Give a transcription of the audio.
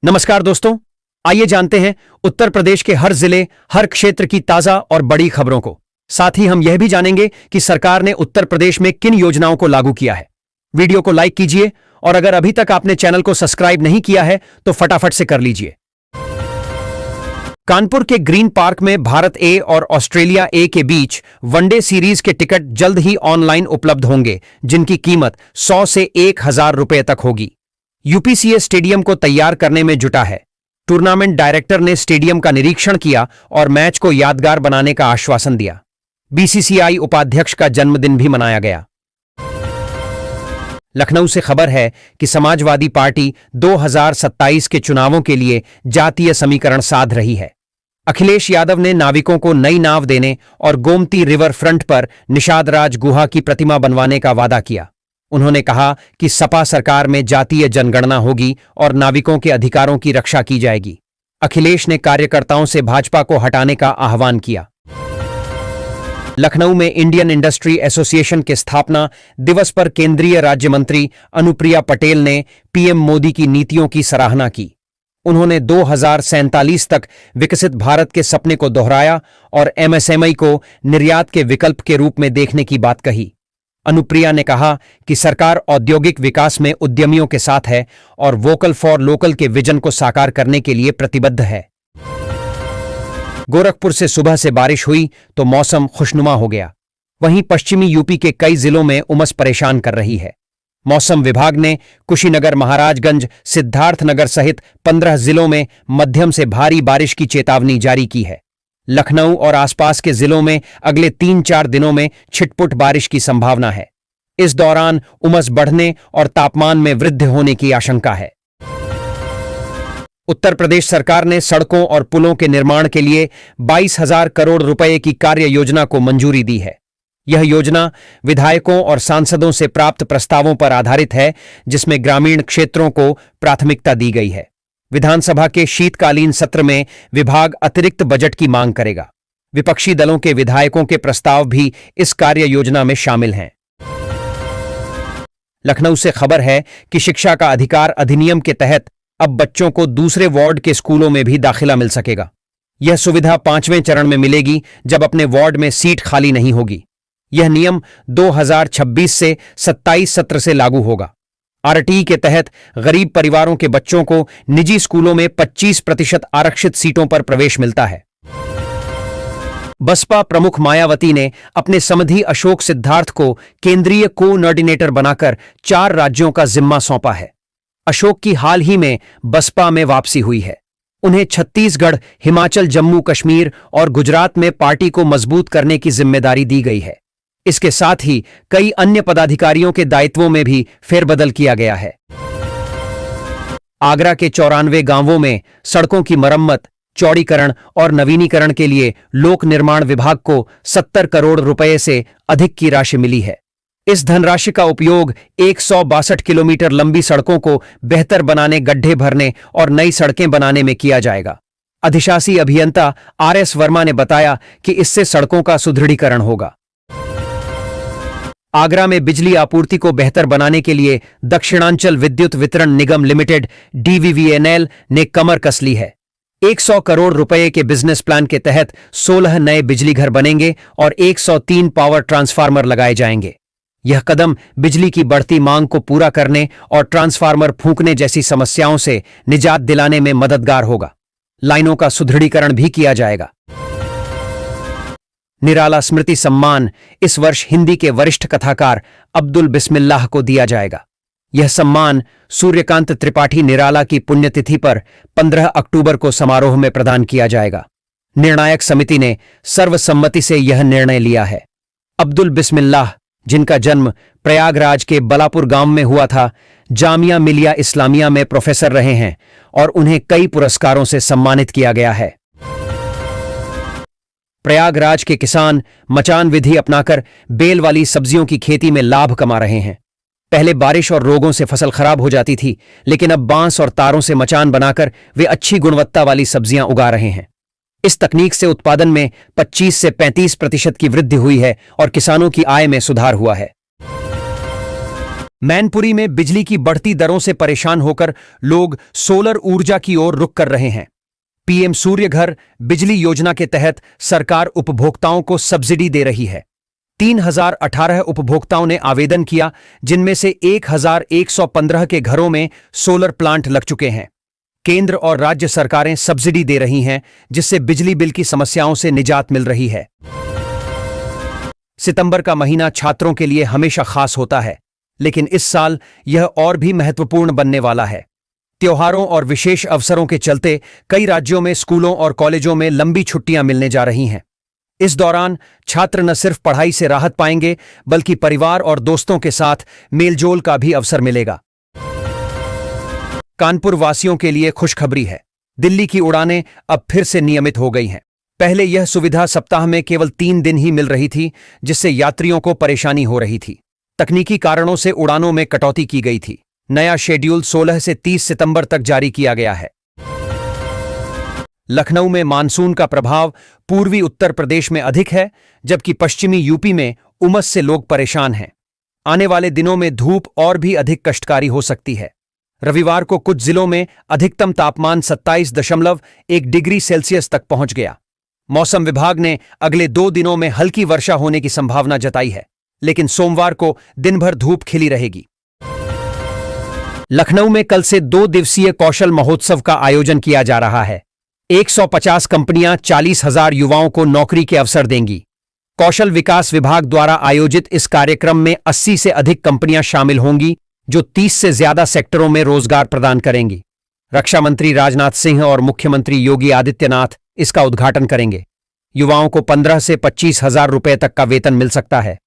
नमस्कार दोस्तों, आइए जानते हैं उत्तर प्रदेश के हर जिले, हर क्षेत्र की ताजा और बड़ी खबरों को। साथ ही हम यह भी जानेंगे कि सरकार ने उत्तर प्रदेश में किन योजनाओं को लागू किया है। वीडियो को लाइक कीजिए और अगर अभी तक आपने चैनल को सब्सक्राइब नहीं किया है तो फटाफट से कर लीजिए। कानपुर के ग्रीन पार्क में भारत ए और ऑस्ट्रेलिया ए के बीच वनडे सीरीज के टिकट जल्द ही ऑनलाइन उपलब्ध होंगे, जिनकी कीमत 100 से 1000 रुपए तक होगी। यूपीसीए स्टेडियम को तैयार करने में जुटा है। टूर्नामेंट डायरेक्टर ने स्टेडियम का निरीक्षण किया और मैच को यादगार बनाने का आश्वासन दिया। बीसीसीआई उपाध्यक्ष का जन्मदिन भी मनाया गया। लखनऊ से खबर है कि समाजवादी पार्टी 2027 के चुनावों के लिए जातीय समीकरण साध रही है। अखिलेश यादव ने नाविकों को नई नाव देने और गोमती रिवर फ्रंट पर निषाद राज गुहा की प्रतिमा बनवाने का वादा किया। उन्होंने कहा कि सपा सरकार में जातीय जनगणना होगी और नाविकों के अधिकारों की रक्षा की जाएगी। अखिलेश ने कार्यकर्ताओं से भाजपा को हटाने का आह्वान किया। लखनऊ में इंडियन इंडस्ट्री एसोसिएशन के स्थापना दिवस पर केंद्रीय राज्य मंत्री अनुप्रिया पटेल ने पीएम मोदी की नीतियों की सराहना की। उन्होंने 2047 तक विकसित भारत के सपने को दोहराया और एमएसएमई को निर्यात के विकल्प के रूप में देखने की बात कही। अनुप्रिया ने कहा कि सरकार औद्योगिक विकास में उद्यमियों के साथ है और वोकल फॉर लोकल के विजन को साकार करने के लिए प्रतिबद्ध है। गोरखपुर से सुबह से बारिश हुई तो मौसम खुशनुमा हो गया। वहीं पश्चिमी यूपी के कई जिलों में उमस परेशान कर रही है। मौसम विभाग ने कुशीनगर, महाराजगंज, सिद्धार्थनगर सहित 15 जिलों में मध्यम से भारी बारिश की चेतावनी जारी की है। लखनऊ और आसपास के जिलों में अगले 3-4 दिनों में छिटपुट बारिश की संभावना है। इस दौरान उमस बढ़ने और तापमान में वृद्धि होने की आशंका है। उत्तर प्रदेश सरकार ने सड़कों और पुलों के निर्माण के लिए 22,000 करोड़ रुपए की कार्य योजना को मंजूरी दी है। यह योजना विधायकों और सांसदों से प्राप्त प्रस्तावों पर आधारित है, जिसमें ग्रामीण क्षेत्रों को प्राथमिकता दी गई है। विधानसभा के शीतकालीन सत्र में विभाग अतिरिक्त बजट की मांग करेगा। विपक्षी दलों के विधायकों के प्रस्ताव भी इस कार्य योजना में शामिल हैं। लखनऊ से खबर है कि शिक्षा का अधिकार अधिनियम के तहत अब बच्चों को दूसरे वार्ड के स्कूलों में भी दाखिला मिल सकेगा। यह सुविधा 5वें चरण में मिलेगी, जब अपने वार्ड में सीट खाली नहीं होगी। यह नियम 2026 से 27 सत्र से लागू होगा। आरटीई के तहत गरीब परिवारों के बच्चों को निजी स्कूलों में 25% आरक्षित सीटों पर प्रवेश मिलता है। बसपा प्रमुख मायावती ने अपने समधी अशोक सिद्धार्थ को केंद्रीय कोऑर्डिनेटर बनाकर 4 राज्यों का जिम्मा सौंपा है। अशोक की हाल ही में बसपा में वापसी हुई है। उन्हें छत्तीसगढ़, हिमाचल, जम्मू कश्मीर और गुजरात में पार्टी को मजबूत करने की जिम्मेदारी दी गई है। इसके साथ ही कई अन्य पदाधिकारियों के दायित्वों में भी फेरबदल किया गया है। आगरा के 94 गांवों में सड़कों की मरम्मत, चौड़ीकरण और नवीनीकरण के लिए लोक निर्माण विभाग को 70 करोड़ रुपए से अधिक की राशि मिली है। इस धनराशि का उपयोग 162 किलोमीटर लंबी सड़कों को बेहतर बनाने, गड्ढे भरने और नई सड़कें बनाने में किया जाएगा। अधिशासी अभियंता आरएस वर्मा ने बताया कि इससे सड़कों का सुदृढ़ीकरण होगा। आगरा में बिजली आपूर्ति को बेहतर बनाने के लिए दक्षिणांचल विद्युत वितरण निगम लिमिटेड DVVNL ने कमर कस ली है। 100 करोड़ रुपए के बिजनेस प्लान के तहत 16 नए बिजली घर बनेंगे और 103 पावर ट्रांसफार्मर लगाए जाएंगे। यह कदम बिजली की बढ़ती मांग को पूरा करने और ट्रांसफार्मर फूंकने जैसी समस्याओं से निजात दिलाने में मददगार होगा। लाइनों का सुदृढ़ीकरण भी किया जाएगा। निराला स्मृति सम्मान इस वर्ष हिंदी के वरिष्ठ कथाकार अब्दुल बिस्मिल्लाह को दिया जाएगा। यह सम्मान सूर्यकांत त्रिपाठी निराला की पुण्यतिथि पर 15 अक्टूबर को समारोह में प्रदान किया जाएगा। निर्णायक समिति ने सर्वसम्मति से यह निर्णय लिया है। अब्दुल बिस्मिल्लाह, जिनका जन्म प्रयागराज के बलापुर गांव में हुआ था, जामिया मिलिया इस्लामिया में प्रोफेसर रहे हैं और उन्हें कई पुरस्कारों से सम्मानित किया गया है। प्रयागराज के किसान मचान विधि अपनाकर बेल वाली सब्जियों की खेती में लाभ कमा रहे हैं। पहले बारिश और रोगों से फसल खराब हो जाती थी, लेकिन अब बांस और तारों से मचान बनाकर वे अच्छी गुणवत्ता वाली सब्जियां उगा रहे हैं। इस तकनीक से उत्पादन में 25 से 35% की वृद्धि हुई है और किसानों की आय में सुधार हुआ है। मैनपुरी में बिजली की बढ़ती दरों से परेशान होकर लोग सोलर ऊर्जा की ओर रुख कर रहे हैं। पीएम सूर्य घर बिजली योजना के तहत सरकार उपभोक्ताओं को सब्सिडी दे रही है। 3018 उपभोक्ताओं ने आवेदन किया, जिनमें से 1115 के घरों में सोलर प्लांट लग चुके हैं। केंद्र और राज्य सरकारें सब्सिडी दे रही हैं, जिससे बिजली बिल की समस्याओं से निजात मिल रही है। सितंबर का महीना छात्रों के लिए हमेशा खास होता है, लेकिन इस साल यह और भी महत्वपूर्ण बनने वाला है। त्योहारों और विशेष अवसरों के चलते कई राज्यों में स्कूलों और कॉलेजों में लंबी छुट्टियां मिलने जा रही हैं। इस दौरान छात्र न सिर्फ पढ़ाई से राहत पाएंगे, बल्कि परिवार और दोस्तों के साथ मेलजोल का भी अवसर मिलेगा। कानपुर वासियों के लिए खुशखबरी है। दिल्ली की उड़ानें अब फिर से नियमित हो गई हैं। पहले यह सुविधा सप्ताह में केवल 3 दिन ही मिल रही थी, जिससे यात्रियों को परेशानी हो रही थी। तकनीकी कारणों से उड़ानों में कटौती की गई थी। नया शेड्यूल 16 से 30 सितंबर तक जारी किया गया है। लखनऊ में मानसून का प्रभाव पूर्वी उत्तर प्रदेश में अधिक है, जबकि पश्चिमी यूपी में उमस से लोग परेशान हैं। आने वाले दिनों में धूप और भी अधिक कष्टकारी हो सकती है। रविवार को कुछ जिलों में अधिकतम तापमान 27.1 डिग्री सेल्सियस तक पहुंच गया। मौसम विभाग ने अगले 2 दिनों में हल्की वर्षा होने की संभावना जताई है, लेकिन सोमवार को दिन भर धूप खिली रहेगी। लखनऊ में कल से 2 दिवसीय कौशल महोत्सव का आयोजन किया जा रहा है। 150 कंपनियां 40,000 युवाओं को नौकरी के अवसर देंगी। कौशल विकास विभाग द्वारा आयोजित इस कार्यक्रम में 80 से अधिक कंपनियां शामिल होंगी, जो 30 से ज्यादा सेक्टरों में रोजगार प्रदान करेंगी। रक्षा मंत्री राजनाथ सिंह और मुख्यमंत्री योगी आदित्यनाथ इसका उद्घाटन करेंगे। युवाओं को 15 से 25 हजार रुपए तक का वेतन मिल सकता है।